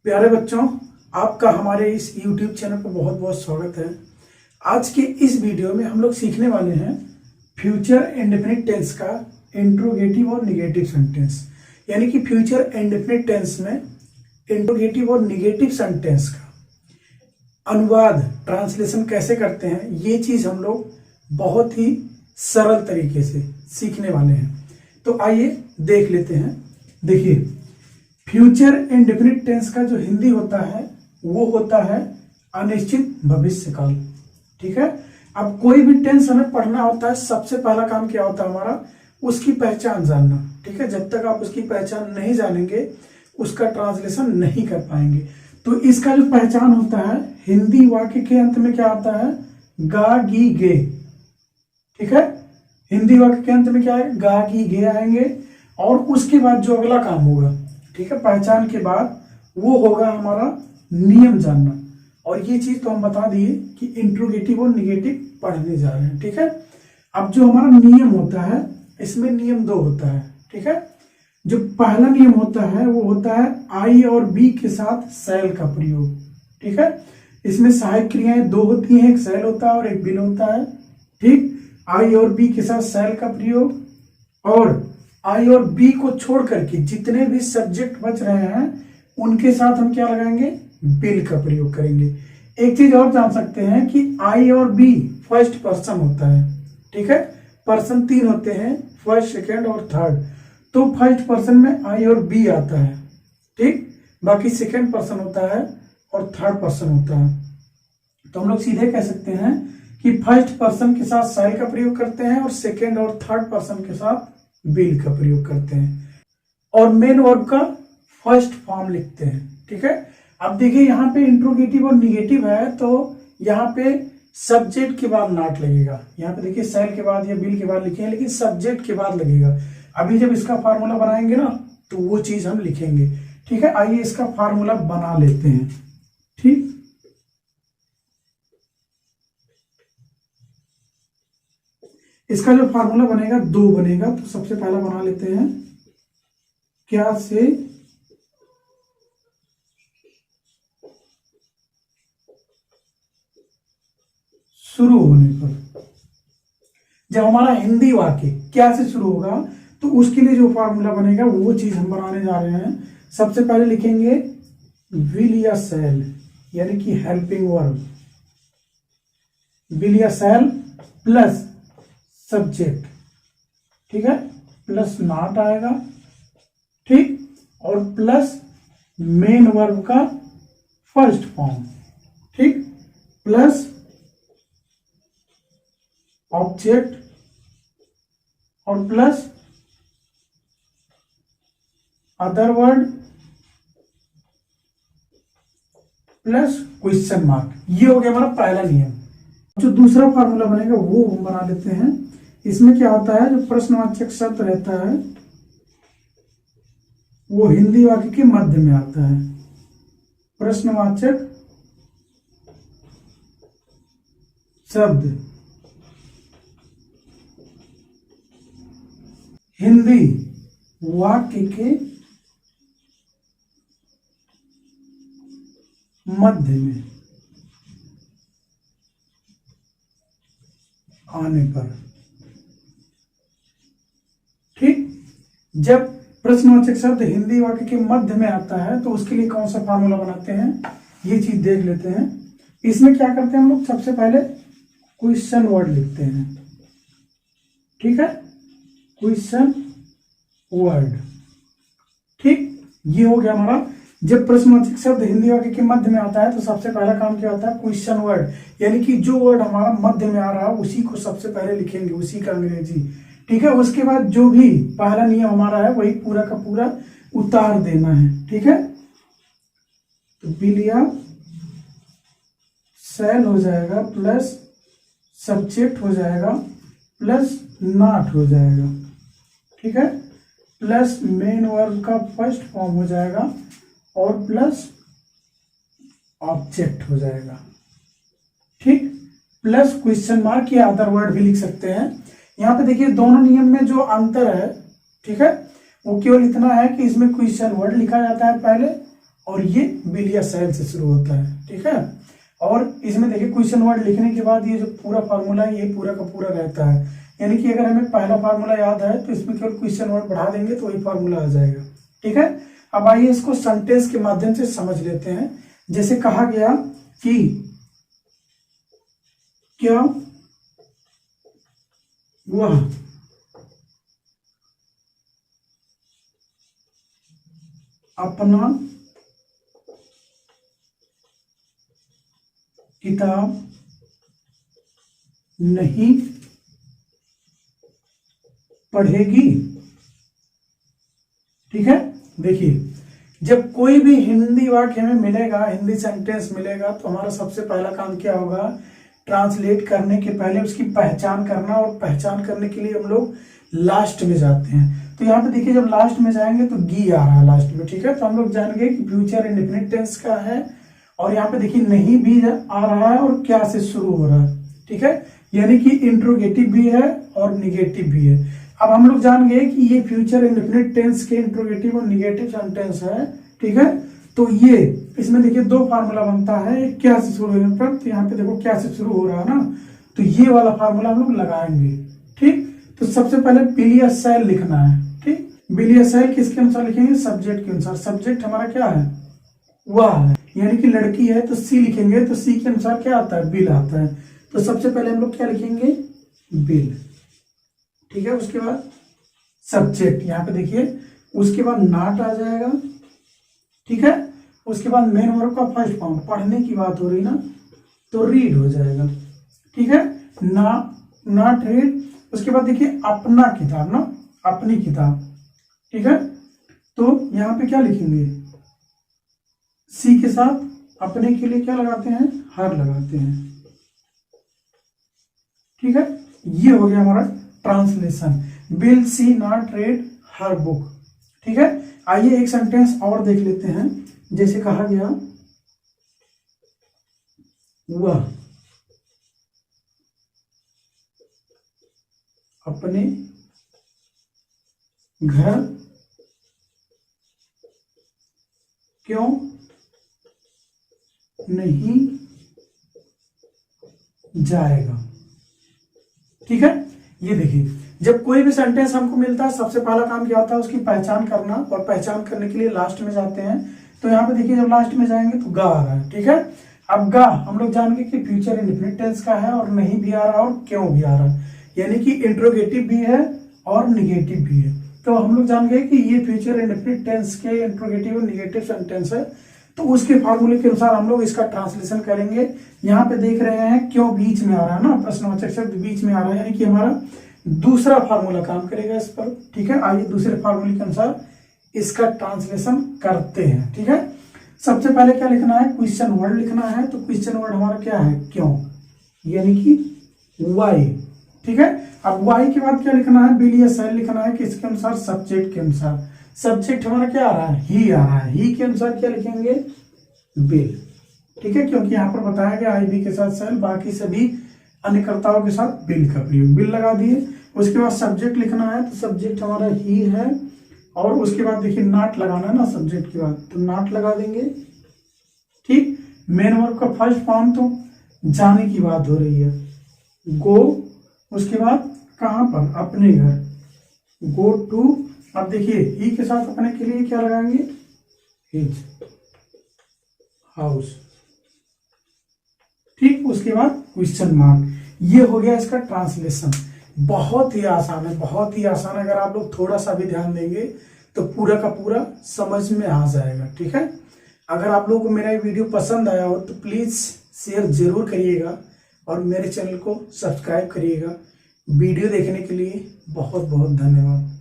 प्यारे बच्चों, आपका हमारे इस YouTube चैनल पर बहुत बहुत स्वागत है। आज के इस वीडियो में हम लोग सीखने वाले हैं फ्यूचर इंडेफिनिट टेंस का इंट्रोगेटिव और निगेटिव सेंटेंस, यानी कि फ्यूचर इंडेफिनिट टेंस में इंट्रोगेटिव और निगेटिव सेंटेंस का अनुवाद ट्रांसलेशन कैसे करते हैं, ये चीज हम लोग बहुत ही सरल तरीके से सीखने वाले हैं। तो आइए देख लेते हैं। देखिए, फ्यूचर इंडेफिनिट टेंस का जो हिंदी होता है वो होता है अनिश्चित भविष्य काल। ठीक है। अब कोई भी टेंस हमें पढ़ना होता है, सबसे पहला काम क्या होता है हमारा, उसकी पहचान जानना। ठीक है। जब तक आप उसकी पहचान नहीं जानेंगे उसका ट्रांसलेशन नहीं कर पाएंगे। तो इसका जो पहचान होता है, हिंदी वाक्य के अंत में क्या आता है, गा गी गे। ठीक है। हिंदी वाक्य के अंत में क्या है, गा गी गे आएंगे और उसके बाद जो अगला काम होगा, ठीक है, पहचान के बाद वो होगा हमारा नियम जानना। और ये चीज तो हम बता दिए कि इंट्रोगेटिव और निगेटिव पढ़ने जा रहे हैं। ठीक है। अब जो हमारा नियम होता है, इसमें नियम दो होता है। ठीक है। जो पहला नियम होता है वो होता है आई और बी के साथ शैल का प्रयोग। ठीक है। इसमें सहायक क्रियाएं दो होती हैं, एक शैल होता है और एक विल होता है। ठीक। आई और बी के साथ शैल का प्रयोग, और आई और बी को छोड़ करके जितने भी सब्जेक्ट बच रहे हैं उनके साथ हम क्या लगाएंगे, विल का प्रयोग करेंगे। एक चीज और जान सकते हैं कि आई और बी फर्स्ट पर्सन होता है। ठीक है। पर्सन तीन होते हैं, फर्स्ट, सेकेंड और थर्ड। तो फर्स्ट पर्सन में आई और बी आता है। ठीक। बाकी सेकेंड पर्सन होता है और थर्ड पर्सन होता है। तो हम लोग सीधे कह सकते हैं कि फर्स्ट पर्सन के साथ शैल का प्रयोग करते हैं और सेकेंड और थर्ड पर्सन के साथ विल का प्रयोग करते हैं, और मेन वर्ब का फर्स्ट फॉर्म लिखते हैं। ठीक है। अब देखिए, यहाँ पे इंट्रोगेटिव और निगेटिव है तो यहाँ पे सब्जेक्ट के बाद नॉट लगेगा। यहाँ पे देखिए शैल के बाद या विल के बाद लिखे हैं, लेकिन सब्जेक्ट के बाद लगेगा। अभी जब इसका फार्मूला बनाएंगे ना तो वो चीज हम लिखेंगे। ठीक है। आइए इसका फार्मूला बना लेते हैं। ठीक। इसका जो फार्मूला बनेगा दो बनेगा, तो सबसे पहला बना लेते हैं क्या से शुरू होने पर। जब हमारा हिंदी वाक्य क्या से शुरू होगा तो उसके लिए जो फार्मूला बनेगा वो चीज हम बनाने जा रहे हैं। सबसे पहले लिखेंगे विल या शैल, यानी कि हेल्पिंग वर्ब, विल या शैल प्लस सब्जेक्ट। ठीक है। प्लस नॉट आएगा। ठीक। और प्लस मेन वर्ब का फर्स्ट फॉर्म। ठीक। प्लस ऑब्जेक्ट और plus other word plus question mark. ये हो गया हमारा पहला नियम। जो दूसरा फार्मूला बनेगा वो हम बना लेते हैं। इसमें क्या होता है, जो प्रश्नवाचक शब्द रहता है वो हिंदी वाक्य के मध्य में आता है। प्रश्नवाचक शब्द हिंदी वाक्य के मध्य में आने पर। ठीक। जब प्रश्नवाचक शब्द हिंदी वाक्य के मध्य में आता है तो उसके लिए कौन सा फार्मूला बनाते हैं, ये चीज देख लेते हैं। इसमें क्या करते हैं हम लोग, सबसे पहले क्वेश्चन वर्ड लिखते हैं। ठीक है। Question word. ठीक। ये हो गया हमारा। जब प्रश्नवाचक शब्द हिंदी वाक्य के मध्य में आता है तो सबसे पहला काम क्या होता है, क्वेश्चन वर्ड, यानी कि जो वर्ड हमारा मध्य में आ रहा है उसी को सबसे पहले लिखेंगे, उसी का अंग्रेजी। ठीक है। उसके बाद जो भी पहला नियम हमारा है वही पूरा का पूरा उतार देना है। ठीक है। तो विल या शैल हो जाएगा, प्लस सब्जेक्ट हो जाएगा, प्लस नॉट हो जाएगा। ठीक है। प्लस मेन वर्ब का फर्स्ट फॉर्म हो जाएगा और प्लस ऑब्जेक्ट हो जाएगा। ठीक। प्लस क्वेश्चन मार्क या अदर वर्ड भी लिख सकते हैं। यहाँ पे देखिए दोनों नियम में जो अंतर है, ठीक है, वो केवल इतना है कि इसमें क्वेश्चन वर्ड लिखा जाता है पहले और ये बिलिया सेल से शुरू होता है, ठीक है। और इसमें देखिए क्वेश्चन वर्ड लिखने के बाद ये जो पूरा फार्मूला है ये पूरा का पूरा रहता है, यानी कि अगर हमें पहला फार्मूला याद है तो इसमें केवल क्वेश्चन वर्ड बढ़ा देंगे तो वही फार्मूला आ जाएगा, ठीक है। अब आइए इसको सेंटेंस के माध्यम से समझ लेते हैं। जैसे कहा गया कि क्या वह अपना किताब नहीं पढ़ेगी, ठीक है। देखिए जब कोई भी हिंदी वाक्य हमें मिलेगा, हिंदी सेंटेंस मिलेगा, तो हमारा सबसे पहला काम क्या होगा, ट्रांसलेट करने के पहले उसकी पहचान करना, और पहचान करने के लिए हम लोग लास्ट में जाते हैं। तो यहाँ पे देखिए जब लास्ट में जाएंगे तो गी आ रहा है लास्ट में, ठीक है। तो हम लोग जानेंगे कि फ्यूचर इंडेफिनिट टेंस का है, और यहाँ पे देखिए नहीं भी आ रहा है और क्या से शुरू हो रहा है, ठीक है। यानी कि इंट्रोगेटिव भी है और निगेटिव भी है। अब हम लोग जान गए कि ये फ्यूचर इंडेफिनिट टेंस के इंट्रोगेटिव और निगेटिव सेंटेंस है, ठीक है। तो ये इसमें देखिए दो फार्मूला बनता है, एक क्या से शुरू होने पर, तो यहाँ पे देखो क्या से शुरू हो रहा है ना, तो ये वाला फार्मूला हम लोग लगाएंगे, ठीक। तो सबसे पहले बिलिया सेल लिखना है, ठीक। बिलिया सेल किसके अनुसार लिखेंगे, सब्जेक्ट के अनुसार। सब्जेक्ट हमारा क्या है, वह है, यानी कि लड़की है तो सी लिखेंगे, तो सी के अनुसार क्या आता है, बिल आता है। तो सबसे पहले हम लोग क्या लिखेंगे, बिल, ठीक है। उसके बाद सब्जेक्ट, यहाँ पे देखिए, उसके बाद नॉट आ जाएगा, ठीक है। उसके बाद मेन वर्ब का फर्स्ट फॉर्म, पढ़ने की बात हो रही ना, तो रीड हो जाएगा, ठीक है। Not read. उसके बाद देखिए अपना किताब ना, अपनी किताब, ठीक है। तो यहाँ पे क्या लिखेंगे, सी के साथ अपने के लिए क्या लगाते हैं, हर लगाते हैं, ठीक है। ये हो गया हमारा translation, will see not read her book, ठीक है। आइए एक सेंटेंस और देख लेते हैं। जैसे कहा गया वह अपने घर क्यों नहीं जाएगा, ठीक है। ये देखिए जब कोई भी सेंटेंस हमको मिलता है सबसे पहला काम क्या होता है, उसकी पहचान करना, और पहचान करने के लिए लास्ट में जाते हैं। तो यहाँ पे देखिए जब लास्ट में जाएंगे तो गा आ रहा है, ठीक है। अब गा हम लोग जानेंगे कि फ्यूचर इंडेफिनिट टेंस का है, और नहीं भी आ रहा और क्यों भी आ रहा है, यानी कि इंट्रोगेटिव भी है और निगेटिव भी है। तो हम लोग जान गए कि ये फ्यूचर इंडेफिनिट टेंस के इंट्रोगेटिव और निगेटिव सेंटेंस है, तो उसके फॉर्मूले के अनुसार हम लोग इसका ट्रांसलेशन करेंगे। यहाँ पे देख रहे हैं क्यों बीच में आ रहा है ना, प्रश्नवाचक शब्द बीच में आ रहा है, यानी कि हमारा दूसरा फार्मूला काम करेगा इस पर, ठीक है। आइए दूसरे फार्मूले के अनुसार इसका ट्रांसलेशन करते हैं, ठीक है। सबसे पहले क्या लिखना है, क्वेश्चन वर्ड लिखना है। तो क्वेश्चन वर्ड हमारा क्या है, क्यों, यानी कि वाई, ठीक है। अब वाई के बाद क्या लिखना है, बिलिया सेल लिखना है, किसके अनुसार, सब्जेक्ट के अनुसार। सब्जेक्ट हमारा क्या आ रहा है, ही आ रहा है, ही के अनुसार क्या लिखेंगे, बिल, ठीक है। क्योंकि यहाँ पर बताया गया आई बी के साथ सेल, बाकी सभी अन्यकर्ताओं के साथ बिल का प्रयोग, बिल लगा दिए। उसके बाद सब्जेक्ट लिखना है, तो सब्जेक्ट हमारा ही है, और उसके बाद देखिए नॉट लगाना है ना सब्जेक्ट के बाद, तो नॉट लगा देंगे, ठीक। मेन वर्ब का फर्स्ट फॉर्म, तो जाने की बात हो रही है, गो। उसके बाद कहां पर, अपने घर, गो टू। अब देखिए ही के साथ अपने के लिए क्या लगाएंगे, हिज हाउस, ठीक। उसके बाद क्वेश्चन मार्क। ये हो गया इसका ट्रांसलेशन। बहुत ही आसान है, बहुत ही आसान। अगर आप लोग थोड़ा सा भी ध्यान देंगे तो पूरा का पूरा समझ में आ जाएगा, ठीक है। अगर आप लोगों को मेरा ये वीडियो पसंद आया हो तो प्लीज शेयर जरूर करिएगा, और मेरे चैनल को सब्सक्राइब करिएगा। वीडियो देखने के लिए बहुत बहुत धन्यवाद।